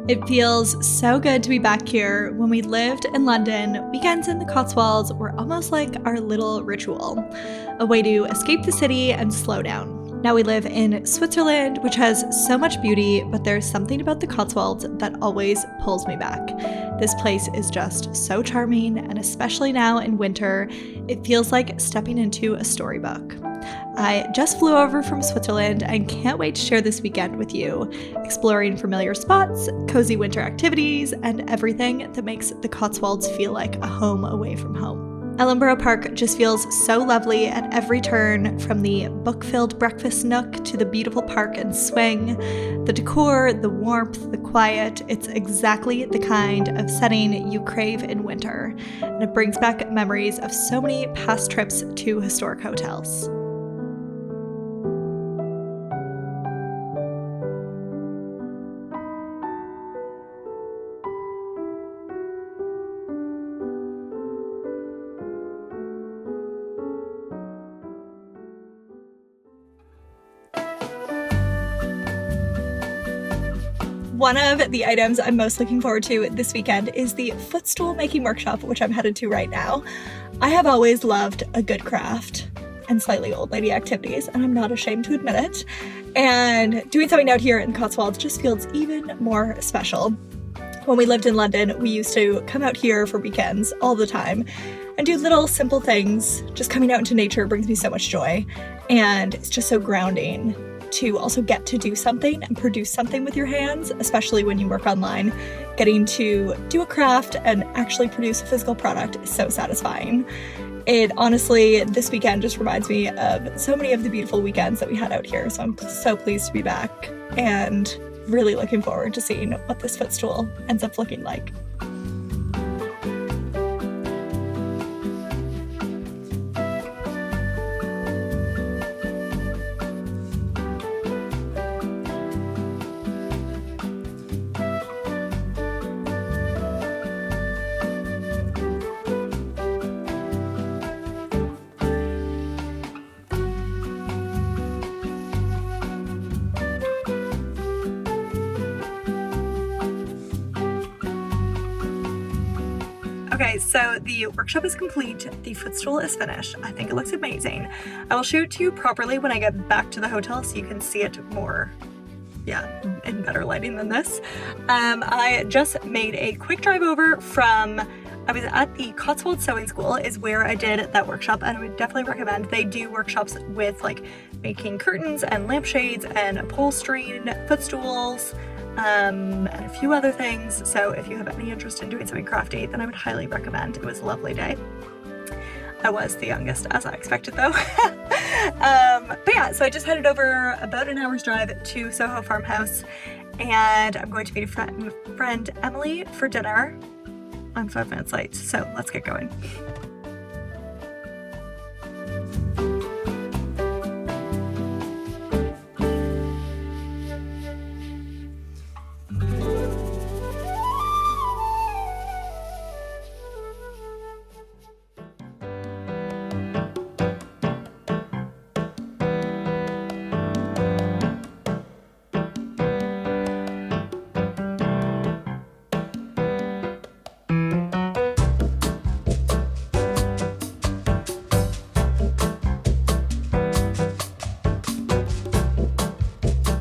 It feels so good to be back here. When we lived in London, weekends in the Cotswolds were almost like our little ritual, a way to escape the city and slow down. Now we live in Switzerland, which has so much beauty, but there's something about the Cotswolds that always pulls me back. This place is just so charming, and especially now in winter, it feels like stepping into a storybook. I just flew over from Switzerland and can't wait to share this weekend with you, exploring familiar spots, cozy winter activities, and everything that makes the Cotswolds feel like a home away from home. Ellenborough Park just feels so lovely at every turn, from the book-filled breakfast nook to the beautiful park and swing. The decor, the warmth, the quiet, it's exactly the kind of setting you crave in winter, and it brings back memories of so many past trips to historic hotels. One of the items I'm most looking forward to this weekend is the footstool-making workshop, which I'm headed to right now. I have always loved a good craft and slightly old lady activities, and I'm not ashamed to admit it. And doing something out here in Cotswolds just feels even more special. When we lived in London, we used to come out here for weekends all the time and do little simple things. Just coming out into nature brings me so much joy, and it's just so grounding to also get to do something and produce something with your hands, especially when you work online. Getting to do a craft and actually produce a physical product is so satisfying. It honestly, this weekend just reminds me of so many of the beautiful weekends that we had out here, so I'm so pleased to be back and really looking forward to seeing what this footstool ends up looking like. Okay, so the workshop is complete. The footstool is finished. I think it looks amazing. I will show it to you properly when I get back to the hotel so you can see it more, in better lighting than this. I just made a quick drive over I was at the Cotswolds Sewing School is where I did that workshop, and I would definitely recommend. They do workshops with like making curtains and lampshades and upholstering, footstools, and a few other things. So if you have any interest in doing something crafty, then I would highly recommend. It was a lovely day. I was the youngest, as I expected though. But yeah, so I just headed over about an hour's drive to Soho Farmhouse, and I'm going to meet a friend Emily for dinner. I'm 5 minutes late, so let's get going.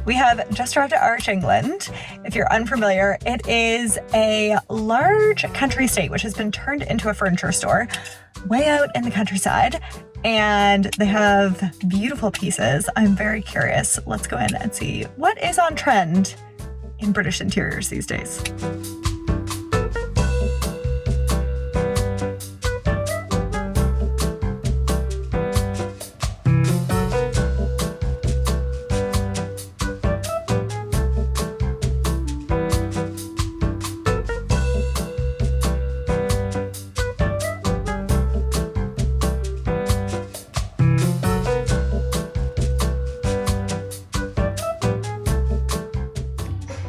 We have just arrived at Arch, England. If you're unfamiliar, it is a large country estate which has been turned into a furniture store way out in the countryside, and they have beautiful pieces. I'm very curious. Let's go in and see what is on trend in British interiors these days.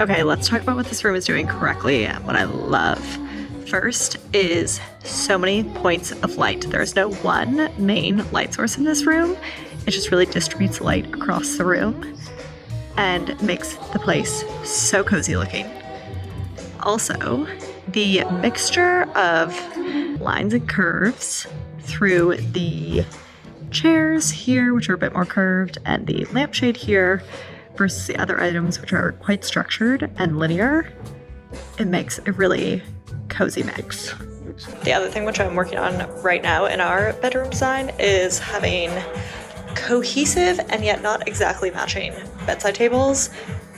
Okay, let's talk about what this room is doing correctly and what I love. First is so many points of light. There's no one main light source in this room. It just really distributes light across the room and makes the place so cozy looking. also the mixture of lines and curves through the chairs here, which are a bit more curved, and the lampshade here versus the other items, which are quite structured and linear. It makes a really cozy mix. The other thing which I'm working on right now in our bedroom design is having cohesive and yet not exactly matching bedside tables.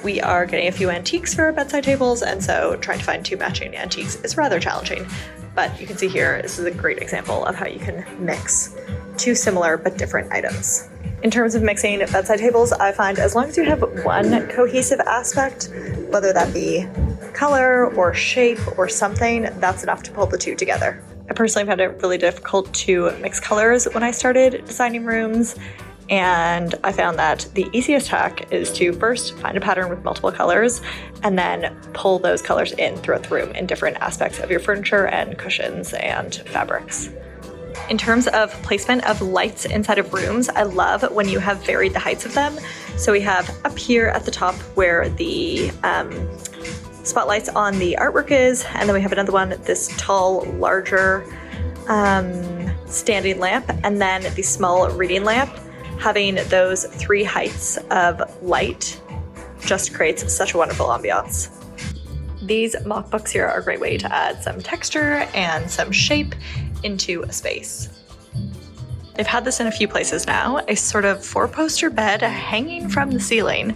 We are getting a few antiques for our bedside tables, and so trying to find two matching antiques is rather challenging. But you can see here, this is a great example of how you can mix two similar but different items. In terms of mixing bedside tables, I find as long as you have one cohesive aspect, whether that be color or shape or something, that's enough to pull the two together. I personally found it really difficult to mix colors when I started designing rooms, and I found that the easiest hack is to first find a pattern with multiple colors and then pull those colors in throughout the room in different aspects of your furniture and cushions and fabrics. In terms of placement of lights inside of rooms, I love when you have varied the heights of them. So we have up here at the top where the spotlights on the artwork is, and then we have another one, this tall, larger standing lamp, and then the small reading lamp. Having those three heights of light just creates such a wonderful ambiance. These mock books here are a great way to add some texture and some shape into a space. They've had this in a few places now, a sort of four-poster bed hanging from the ceiling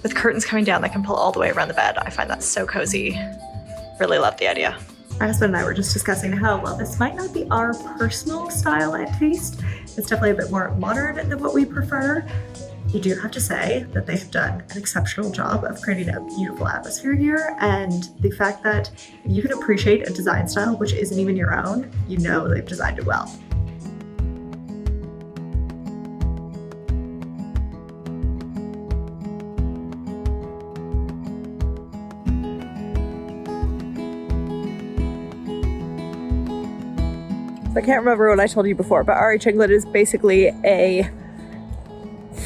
with curtains coming down that can pull all the way around the bed. I find that so cozy. Really love the idea. My husband and I were just discussing how, well, this might not be our personal style and taste. It's definitely a bit more modern than what we prefer. You do have to say that they have done an exceptional job of creating a beautiful atmosphere here, and the fact that you can appreciate a design style which isn't even your own, you know they've designed it well. I can't remember what I told you before, but RH England is basically a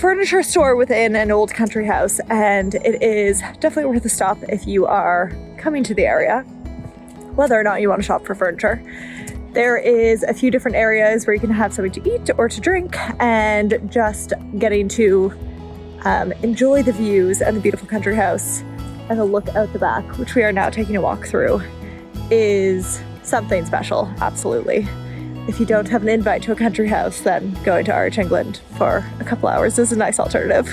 furniture store within an old country house, and it is definitely worth a stop if you are coming to the area, whether or not you want to shop for furniture. There is a few different areas where you can have something to eat or to drink, and just getting to enjoy the views and the beautiful country house and the look out the back, which we are now taking a walk through, is something special, absolutely. If you don't have an invite to a country house, then going to RH England for a couple hours is a nice alternative.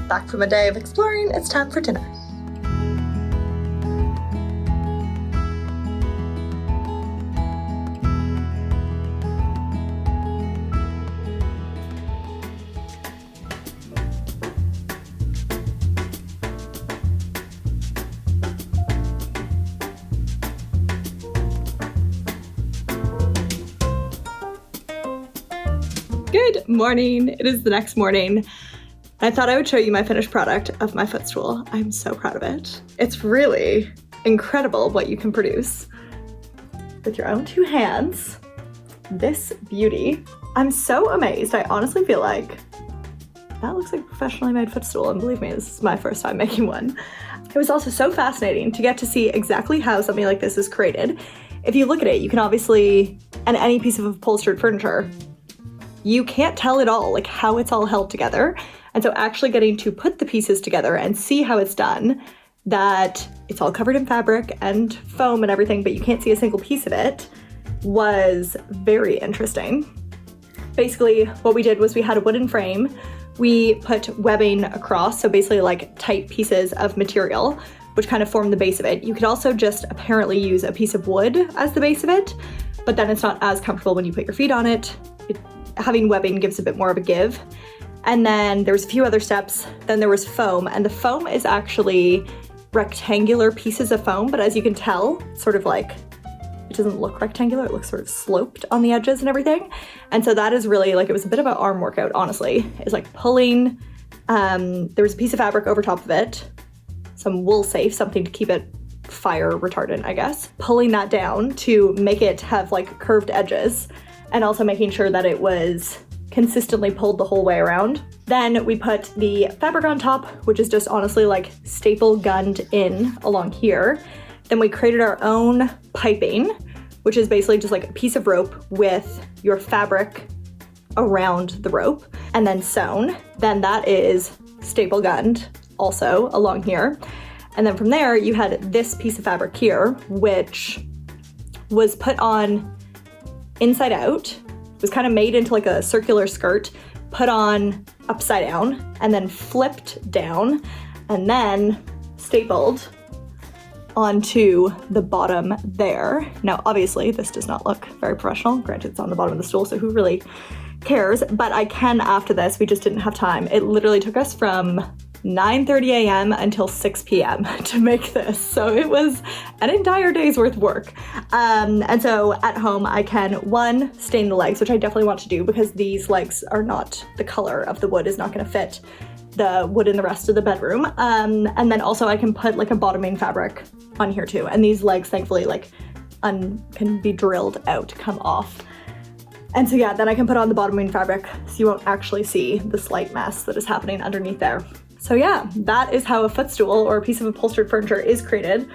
Back from a day of exploring, it's time for dinner. Good morning. It is the next morning. I thought I would show you my finished product of my footstool. I'm so proud of it. It's really incredible what you can produce with your own two hands. This beauty. I'm so amazed. I honestly feel like that looks like a professionally made footstool, and believe me, this is my first time making one. It was also so fascinating to get to see exactly how something like this is created. If you look at it, you can obviously, and any piece of upholstered furniture, you can't tell at all like how it's all held together. And so actually getting to put the pieces together and see how it's done, that it's all covered in fabric and foam and everything, but you can't see a single piece of it, was very interesting. Basically, what we did was we had a wooden frame. We put webbing across, so basically like tight pieces of material, which kind of form the base of it. You could also just apparently use a piece of wood as the base of it, but then it's not as comfortable when you put your feet on it. Having webbing gives a bit more of a give. And then there's a few other steps. Then there was foam, and the foam is actually rectangular pieces of foam, but as you can tell, sort of like, it doesn't look rectangular, it looks sort of sloped on the edges and everything. And so that is really like, it was a bit of an arm workout, honestly. It's like pulling, there was a piece of fabric over top of it, some wool safe, something to keep it fire retardant, I guess. Pulling that down to make it have like curved edges and also making sure that it was consistently pulled the whole way around. Then we put the fabric on top, which is just honestly like staple gunned in along here. Then we created our own piping, which is basically just like a piece of rope with your fabric around the rope and then sewn. Then that is staple gunned also along here. And then from there you had this piece of fabric here, which was put on inside out. It was kind of made into like a circular skirt, put on upside down and then flipped down and then stapled onto the bottom there. Now, obviously this does not look very professional. Granted, it's on the bottom of the stool, so who really cares? But I can after this, we just didn't have time. It literally took us from 9:30 a.m. until 6 p.m. to make this. So it was an entire day's worth of work. And so at home I can, one, stain the legs, which I definitely want to do because these legs are not, the color of the wood is not gonna fit the wood in the rest of the bedroom. And then also I can put like a bottoming fabric on here too. And these legs thankfully like can be drilled out, come off. And so yeah, then I can put on the bottoming fabric so you won't actually see the slight mess that is happening underneath there. So yeah, that is how a footstool or a piece of upholstered furniture is created.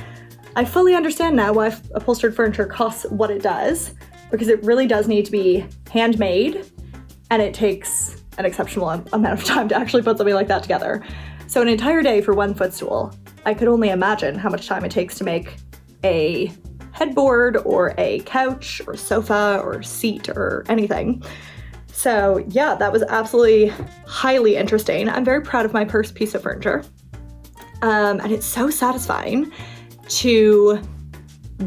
I fully understand now why upholstered furniture costs what it does, because it really does need to be handmade and it takes an exceptional amount of time to actually put something like that together. So an entire day for one footstool, I could only imagine how much time it takes to make a headboard or a couch or sofa or seat or anything. So yeah, that was absolutely highly interesting. I'm very proud of my first piece of furniture. And it's so satisfying to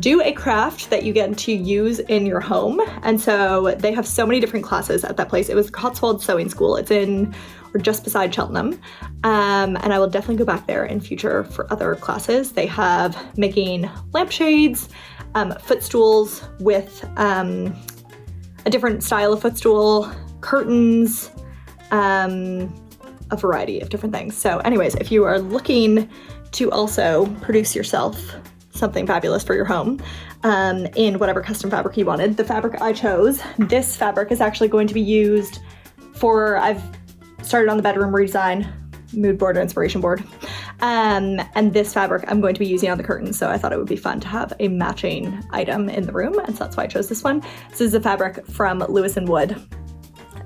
do a craft that you get to use in your home. And so they have so many different classes at that place. It was Cotswolds Sewing School. It's in, or just beside Cheltenham. And I will definitely go back there in future for other classes. They have making lampshades, footstools with a different style of footstool, curtains, a variety of different things. So anyways, if you are looking to also produce yourself something fabulous for your home in whatever custom fabric you wanted, the fabric I chose, this fabric is actually going to be used for, I've started on the bedroom redesign, mood board or inspiration board. And this fabric I'm going to be using on the curtains, so I thought it would be fun to have a matching item in the room, and so that's why I chose this one. This is a fabric from Lewis & Wood.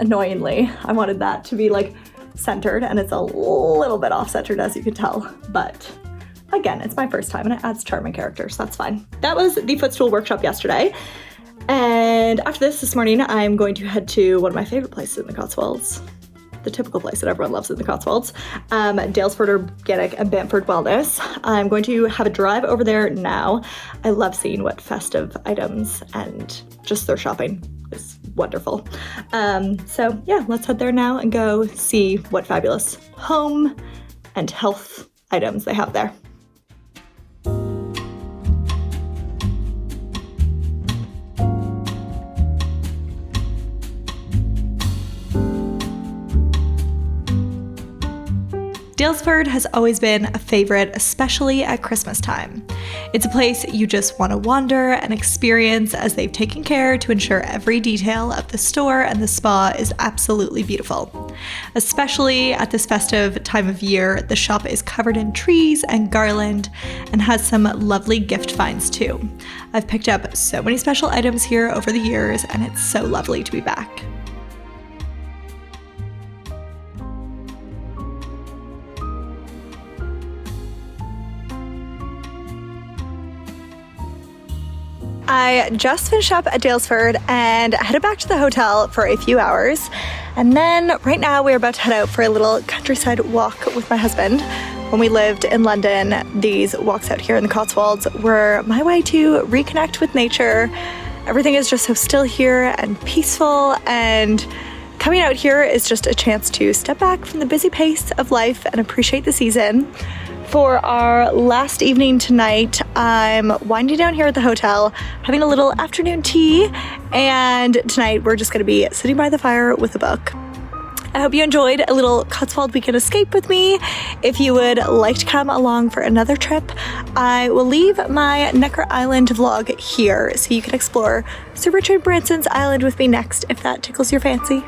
Annoyingly, I wanted that to be like centered, and it's a little bit off-centered as you can tell, but again, it's my first time and it adds charm and character, so that's fine. That was the footstool workshop yesterday, and after this morning, I'm going to head to one of my favorite places in the Cotswolds. The typical place that everyone loves in the Cotswolds, Daylesford Organic and Bamford Wellness. I'm going to have a drive over there now. I love seeing what festive items and just their shopping is wonderful. So yeah, let's head there now and go see what fabulous home and health items they have there. Daylesford has always been a favorite, especially at Christmas time. It's a place you just want to wander and experience, as they've taken care to ensure every detail of the store and the spa is absolutely beautiful. Especially at this festive time of year, the shop is covered in trees and garland and has some lovely gift finds too. I've picked up so many special items here over the years, and it's so lovely to be back. I just finished up at Daylesford and headed back to the hotel for a few hours. And then right now we're about to head out for a little countryside walk with my husband. When we lived in London, these walks out here in the Cotswolds were my way to reconnect with nature. Everything is just so still here and peaceful, and coming out here is just a chance to step back from the busy pace of life and appreciate the season. For our last evening tonight, I'm winding down here at the hotel, having a little afternoon tea, and tonight we're just gonna be sitting by the fire with a book. I hope you enjoyed a little Cotswold weekend escape with me. If you would like to come along for another trip, I will leave my Necker Island vlog here so you can explore Sir Richard Branson's island with me next if that tickles your fancy.